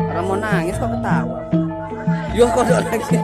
Orang mau nangis kok ketawa. Yo kodok lagi.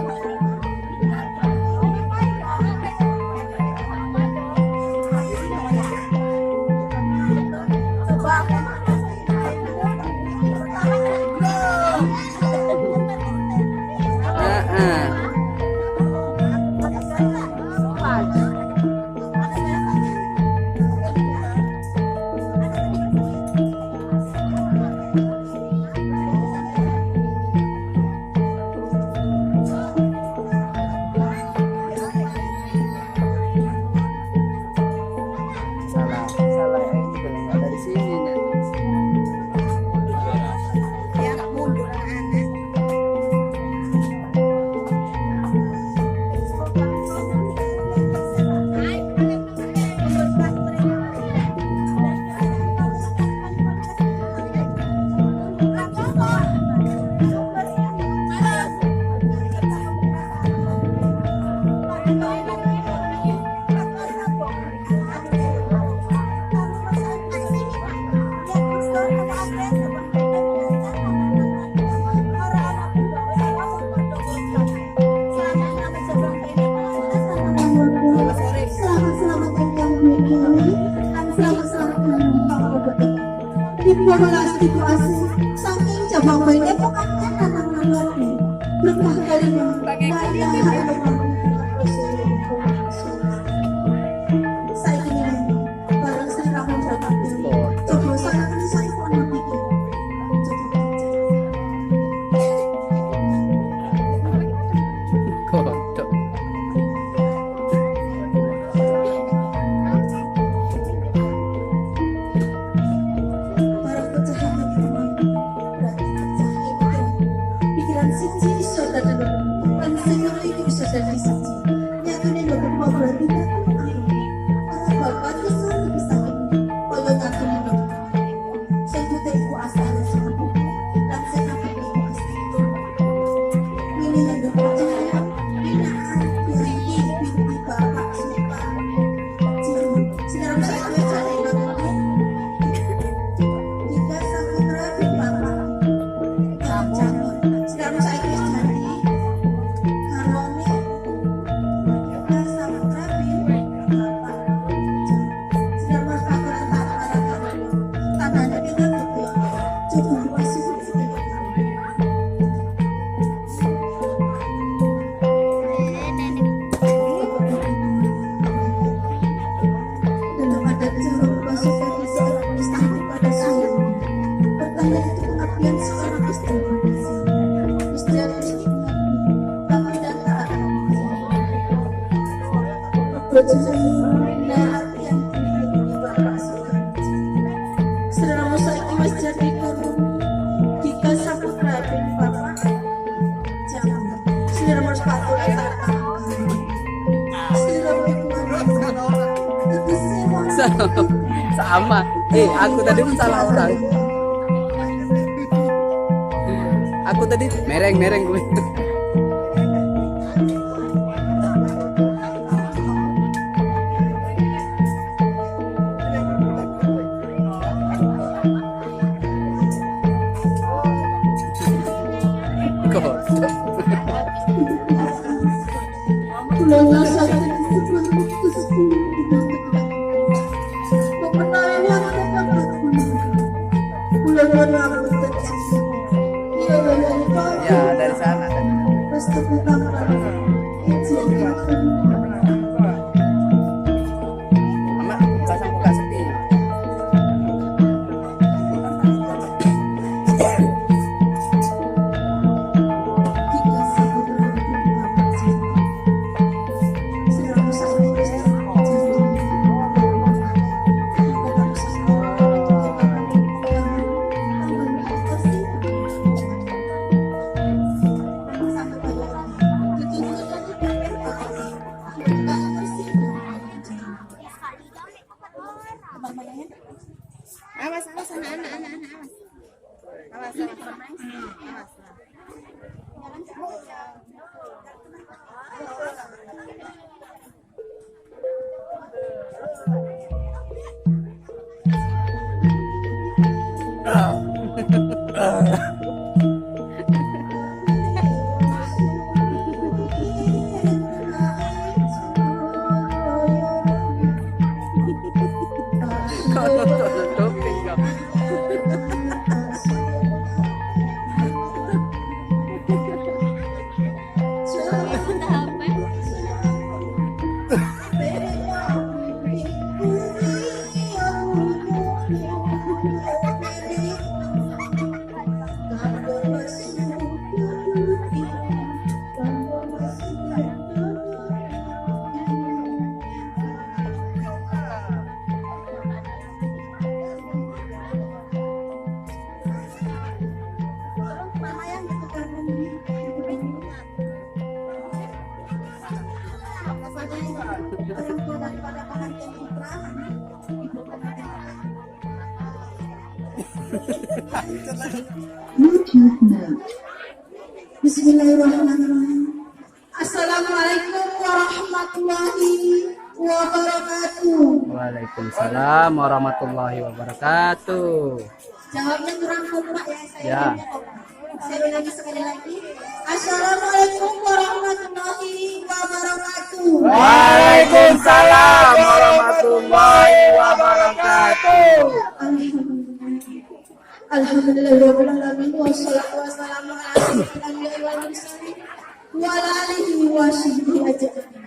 Situasi saking cabang baiknya pokoknya anak-anak berkah kalinya saya ini barang saya ramu jaga coba saya ini saya kok nanti Kodok. Saudara Musa iki wis jadi guru jika saputra ben bapak Sama. Aku tadi pun salah orang. Aku tadi mereng gue. Kulangnya sakit sebelum putusku. Pemenangnya tetap aku. Kulangnya rambut tercium. Ia dari bawah. Ya dari sana. Pasti petang Mama, pasang buka sepi. Awas, anak-anak, awas. Awas. Kau nonton doping kau. Bismillahirrahmanirrahim. Assalamualaikum warahmatullahi wabarakatuh. Waalaikumsalam warahmatullahi wabarakatuh. Jawabnya kurang kompak Ya. ya. Saya ulangi sekali lagi. Assalamualaikum warahmatullahi wabarakatuh. Waalaikumsalam warahmatullahi wabarakatuh. Alhamdulillahirabbil alamin wassalatu wassalamu ala asyrofil anbiya'i wal mursalin wa ala alihi wa sahbihi ajmain.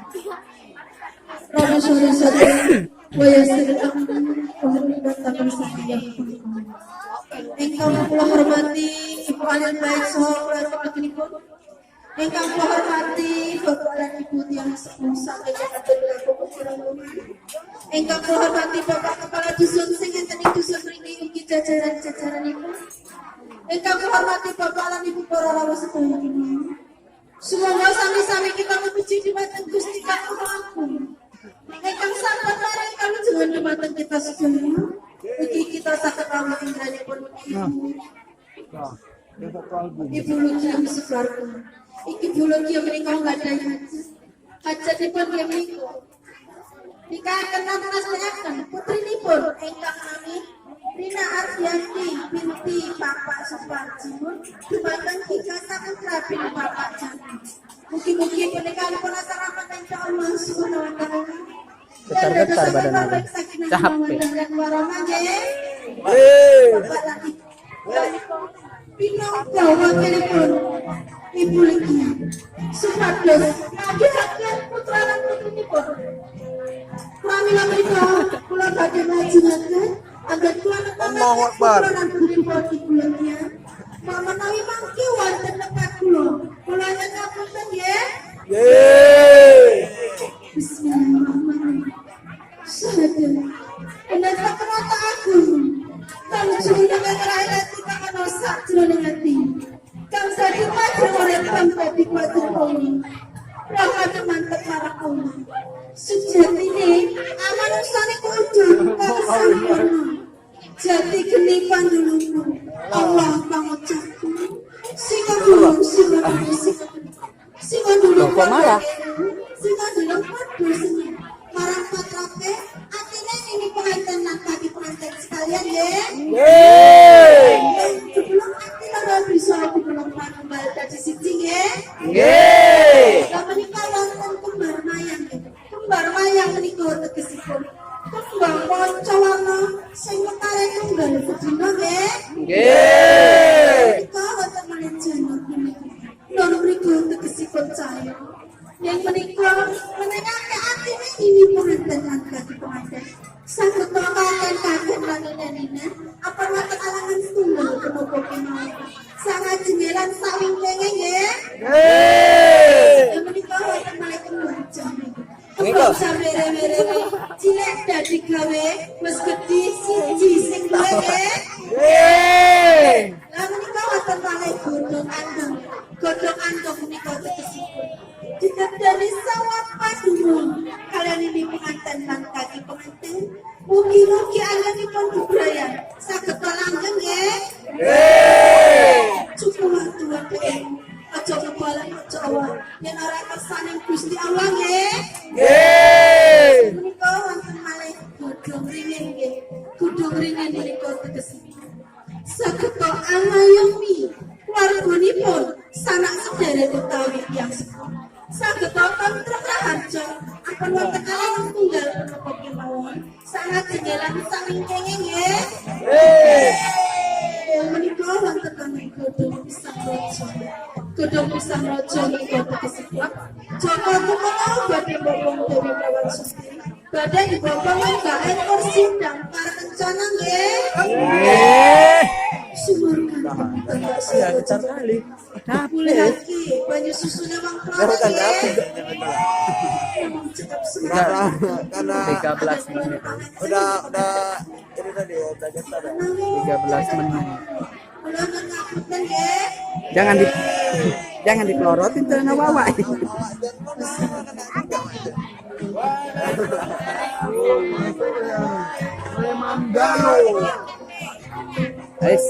Rabbi shrah li sadri wa yassir li amri wahlul 'uqdatam min lisani yafqahu qawli. Ingkang kula hormati Ibu Alil Baik saha keluarga panjenengan. Ingkang kula hormati Bapak lan Ibu tiyang sepuh saking Kecamatan Lampung Cirebon. Ingkang kula hormati Bapak Kepala Dusun sing enten ing dusun mriki ugi jajaran-jajaranipun. Ingkang kula hormati Bapak lan Ibu para rawuh sedaya kini. Semoga sami-sami kita memuji dumateng Gusti Kang Agung. Ingkang sabar marang kalujugan dumateng kita sedaya. Ugi kita saged rawuh indranipun Ibu Lucia Sukarno. Ibu Lucia menika nggadahi hajatipun menika. Dikaken nastakaken putrinipun ingkang nami Rina Ardianti binti Bapak Suparjimun dumateng Kika Saputra bin Bapak Jani. Mugi-mugi punika dipun aturaken insyaallah subhanahu wa taala. Getar-getar badan aku. Capek. Pinangka wakilipun Ibu Lydia supados ngagihaken putra lan putrinipun. Pramila menika kula badhe majunaken agar kula Allahu Akbar. putra lan putrinipun Ibu Lydia. Menawi mangke wonten tempat kula nyengapunten nggih. Bismillahirrahmanirrahim. Sahadat. Penata penata agung. Kang jroning ngerai ati kang ana sajroning ati. Kang sadi majeng urip tanpa dikuwateni. Rahmat mantep marang Allah. Sejatine amanusane kudu sangat jenggelan sawing kengeng ya. Yeay. Menikah wonten malaikat wajah. Menikah. Kepala mere-mere cilik dadi gawe wis gedhi siji sing duwe ya. Yeay. Lah menikah wonten malaikat godhong andong. Godhong andong menikah tegesipun. Jika dari sawah padunung kalian ini pengantin lan kaki pengantin. Mugi-mugi anggenipun bebrayan saged langgeng nggih. Cukup waktu aja kebalan aja awak yen ora kersaning Gusti Allah nggih. Menika wonten malih godhong ringin nggih. Godhong ringin menika tegesipun saged angayomi warganipun sanak sedherek utawi tiyang sepuh. Saged tantra raharja akan wonten kalih tunggal menapa kemawon sangat jenggelan saling kenging nggih. Menika wonten kami godhong pisang raja. Godhong pisang raja menika tegesipun Jaka Kumala badhe bobong Dewi Prawan Susti. Badhe dibobong gawe kursi dan para kencana nggih. Sumurkan Ya besar kali. boleh lagi banyu susunya bang Prawan nggih. Cakap semua. Karena 13 menit. udah ini tadi udah getar ya. 13 menit. Ulang ngapunten nggih. Jangan dipelorotin celana wawa. Guys,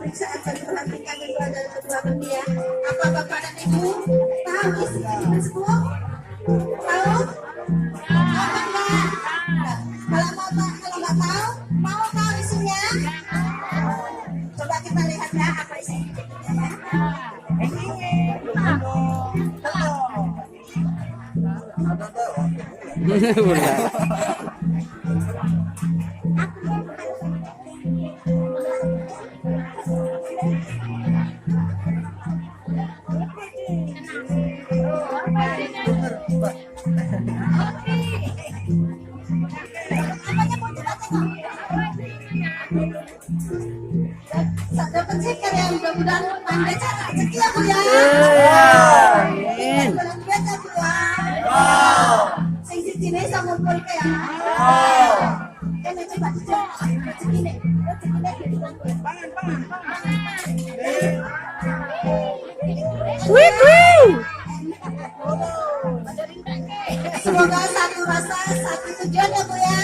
Periksa aja diperhatikan dan pelajaran kedua kami ya. Apa Bapak dan Ibu tahu isi ini semua? Tahu? Apa enggak? Kalau nggak tahu, mau tahu isinya? Coba kita lihat ya apa isinya ya. Dapat ceker ya, mudah-mudahan pandai cara rezeki ya Bu ya. Amin. Bahagia ya Bu ya. Sing sijine sampun pun ya. Kan coba rezekine semoga satu rasa satu tujuan ya Bu ya.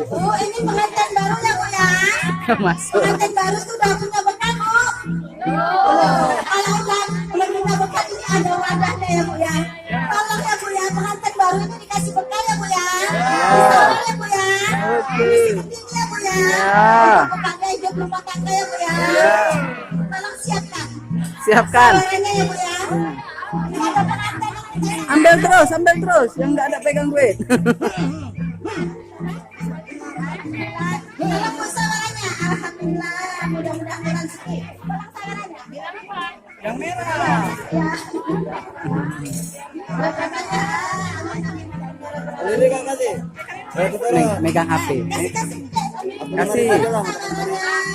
Bu, ini pengantin baru ya Bu ya. Masuk. Pengantin baru sudah punya bekal Bu. Kalau belum punya bekal ini ada wadahnya ya Bu ya. Tolong ya Bu ya, pengantin baru ini dikasih bekal ya Bu ya. Tolong ya Bu ya. Seperti ini ya Bu ya. Bekalnya hidup rumah tangga ya Bu ya. Tolong siapkan. Siapkan. Suaranya ya Bu ya. Ini ada pengantin yang Ambil terus, yang nggak ada pegang duit. Tolong musyawarahnya. Alhamdulillah, mudah-mudahan rezeki. Tolong sawarannya. Yang merah. Ya. Ini kan kasih. Megang HP. Kasih.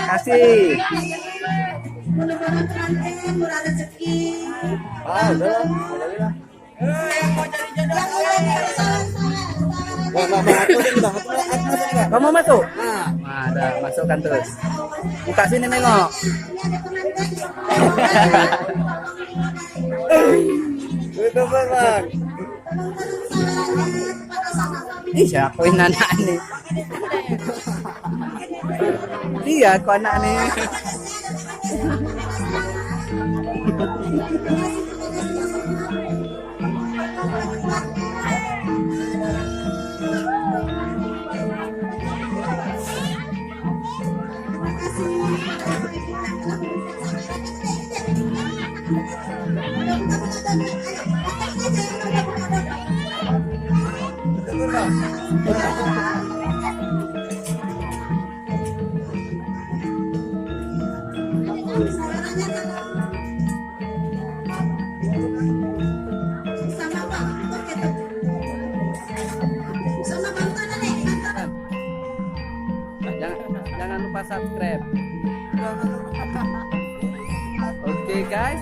Kasih. Mudah-mudahan pengantin murah rezeki. Udah. Alhamdulillah. Yang lain harus sawaran-sawaran. Kamu masuk? Ada, masukkan terus. Buka sini nengok. Itu Bang. Ih, siapa ini anak ini? Iya, aku anak nih. subscribe. Oke guys.